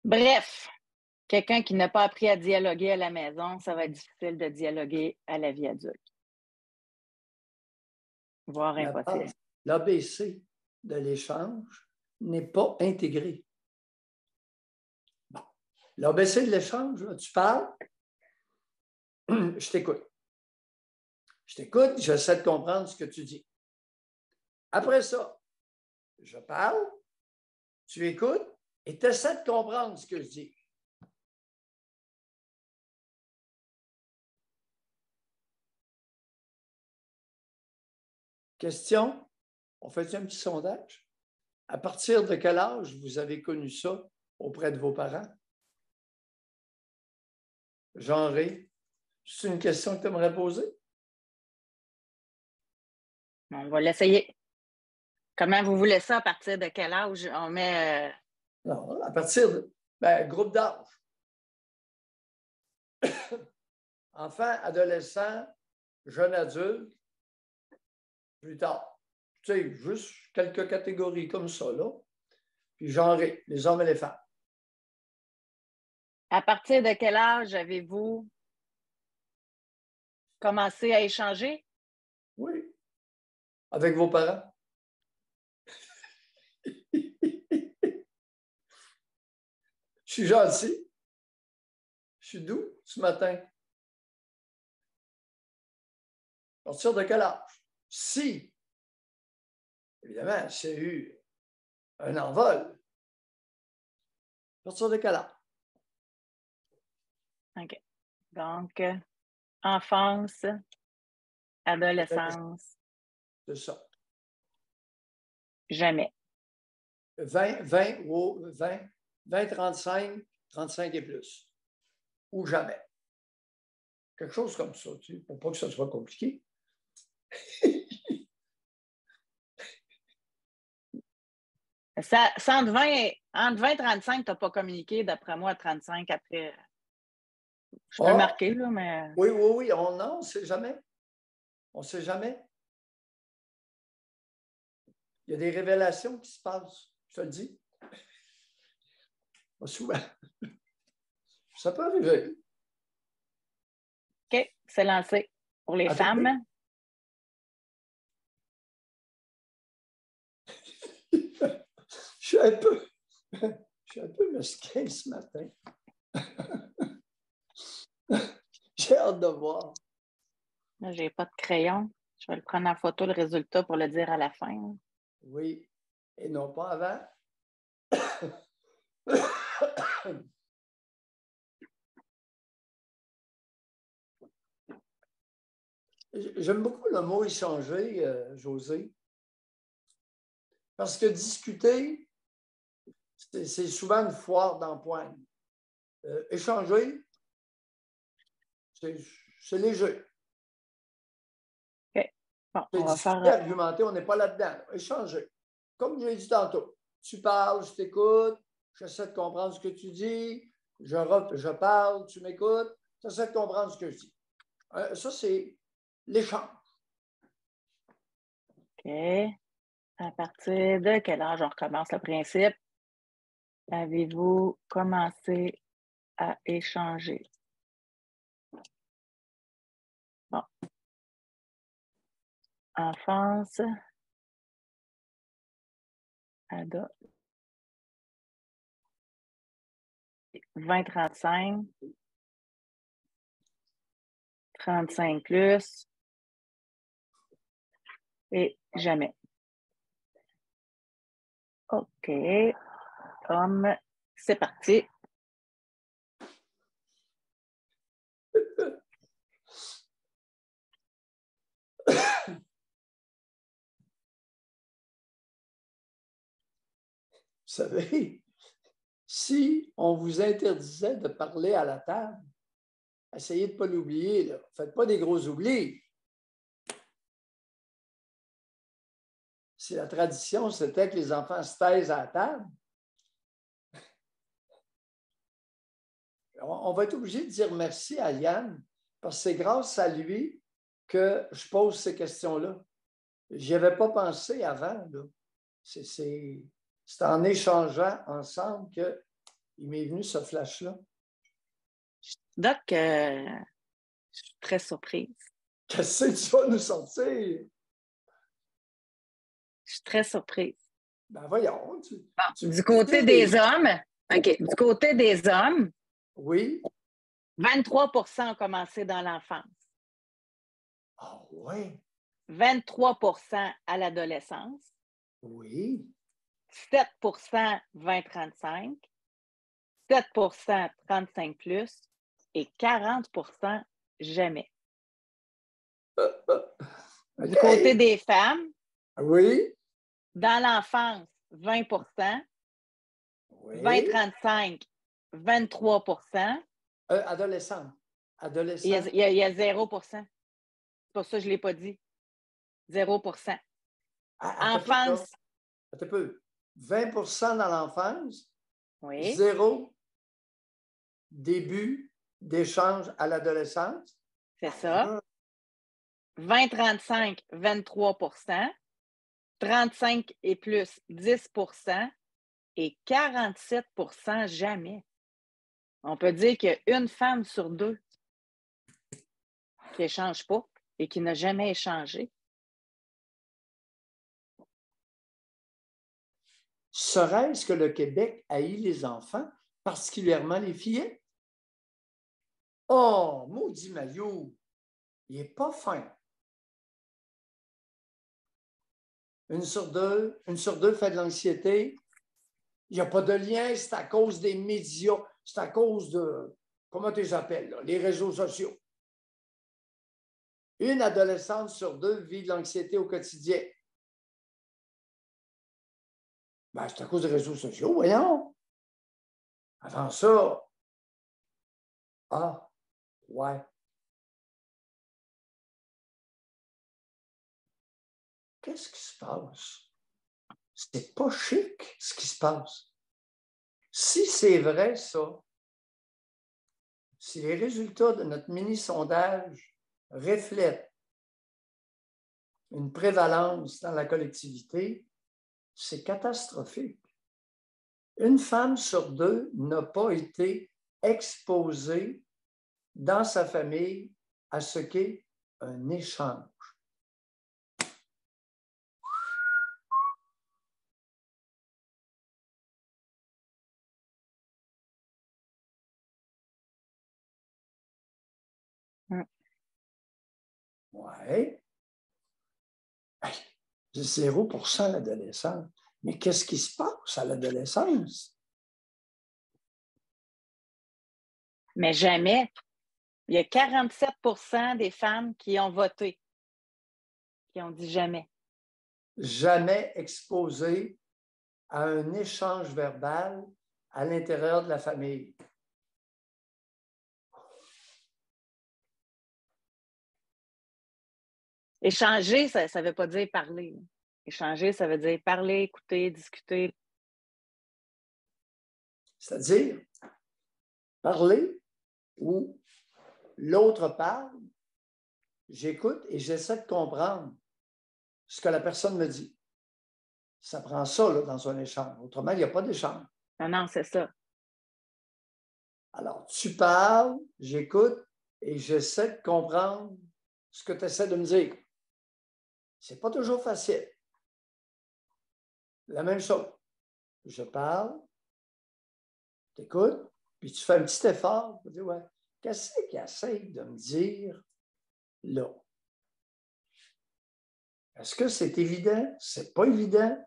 Bref, quelqu'un qui n'a pas appris à dialoguer à la maison, ça va être difficile de dialoguer à la vie adulte. Voire impossible. L'ABC de l'échange n'est pas intégré. Bon. L'ABC de l'échange, là, tu parles, je t'écoute. Je t'écoute, j'essaie de comprendre ce que tu dis. Après ça, je parle, tu écoutes et tu essaies de comprendre ce que je dis. Question? On fait un petit sondage? À partir de quel âge vous avez connu ça auprès de vos parents? Genré, c'est une question que tu aimerais poser? On va l'essayer. Comment vous voulez ça? À partir de quel âge? On met... Non, à partir de groupe d'âge. Enfant, adolescent, jeune adulte, plus tard. Tu sais, juste quelques catégories comme ça, là. Puis genré, les hommes et les femmes. À partir de quel âge avez-vous commencé à échanger? Oui. Avec vos parents. Je suis gentil. Je suis doux ce matin. À partir de quel âge? Si, évidemment, c'est eu un envol. À partir de quel âge? OK. Donc, enfance, adolescence. C'est ça. Jamais. 20, 35, 35 et plus. Ou jamais. Quelque chose comme ça, tu sais, pour pas que ce soit compliqué. Ça, entre 20 et 35, tu n'as pas communiqué, d'après moi, à 35 après. Je peux marquer, là, mais. Oui. Non, on ne sait jamais. On ne sait jamais. Il y a des révélations qui se passent, je te le dis. Pas souvent. Ça peut arriver. OK, c'est lancé. Pour les femmes. Je suis un peu mesquin ce matin. J'ai hâte de voir. Là, je n'ai pas de crayon. Je vais le prendre en photo, le résultat, pour le dire à la fin. Oui, et non pas avant. J'aime beaucoup le mot échanger, José, parce que discuter, c'est souvent une foire d'empoigne. Échanger, c'est léger. OK. Bon, on va faire... argumenter, on n'est pas là-dedans. Échanger. Comme je l'ai dit tantôt, tu parles, je t'écoute, j'essaie de comprendre ce que tu dis, je parle, tu m'écoutes, j'essaie de comprendre ce que je dis. Ça, c'est l'échange. OK. À partir de quel âge on recommence le principe? Avez-vous commencé à échanger? Bon. Enfance. Ado. 20-35. 35 plus. Et jamais. OK. Homme, c'est parti. Vous savez, si on vous interdisait de parler à la table, essayez de ne pas l'oublier. Ne faites pas des gros oublis. Si la tradition, c'était que les enfants se taisent à la table, on va être obligé de dire merci à Yann, parce que c'est grâce à lui que je pose ces questions-là. Je n'y avais pas pensé avant. C'est en échangeant ensemble que Il m'est venu ce flash-là. Doc, je suis très surprise. Qu'est-ce que tu vas nous sortir? Je suis très surprise. Ben voyons. Bon, du côté des hommes, OK, du côté des hommes, oui. 23 ont commencé dans l'enfance. Ah oui. 23 à l'adolescence. Oui. 7 20-35. 7 35 plus et 40 jamais. Okay. Du côté des femmes, oui. dans l'enfance, 20 oui. 20-35, 23 adolescent. Il y a 0 C'est pour ça que je ne l'ai pas dit. 0 Enfance. Attends un peu. 20 dans l'enfance, Oui. 0 début d'échange à l'adolescence. C'est ça. 20-35, 23 35 et plus, 10 et 47 jamais. On peut dire qu'il y a une femme sur deux qui n'échange pas et qui n'a jamais échangé. Serait-ce que le Québec haït les enfants, particulièrement les fillettes? Oh, maudit Maillot, il n'est pas fin. Une sur deux fait de l'anxiété. Il n'y a pas de lien, c'est à cause des médias, c'est à cause de, comment tu les appelles, là, les réseaux sociaux. Une adolescente sur deux vit de l'anxiété au quotidien. Ben, c'est à cause des réseaux sociaux, voyons. Avant ça, ah, ouais. Qu'est-ce qui se passe? C'est pas chic, ce qui se passe. Si c'est vrai, ça, si les résultats de notre mini-sondage reflètent une prévalence dans la collectivité, c'est catastrophique. Une femme sur deux n'a pas été exposée dans sa famille à ce qu'est un échange. Oui. 0 à l'adolescence. Mais qu'est-ce qui se passe à l'adolescence? Mais jamais. Il y a 47 des femmes qui ont voté, qui ont dit jamais. Jamais exposé à un échange verbal à l'intérieur de la famille. Échanger, ça ne veut pas dire parler. Échanger, ça veut dire parler, écouter, discuter. C'est-à-dire parler où l'autre parle, j'écoute et j'essaie de comprendre ce que la personne me dit. Ça prend ça là, dans un échange. Autrement, il n'y a pas d'échange. Non, c'est ça. Alors, tu parles, j'écoute et j'essaie de comprendre ce que tu essaies de me dire. Ce n'est pas toujours facile. La même chose. Je parle, tu écoutes, puis tu fais un petit effort pour dire, ouais, qu'est-ce qu'il essaie de me dire là? Est-ce que c'est évident? C'est pas évident?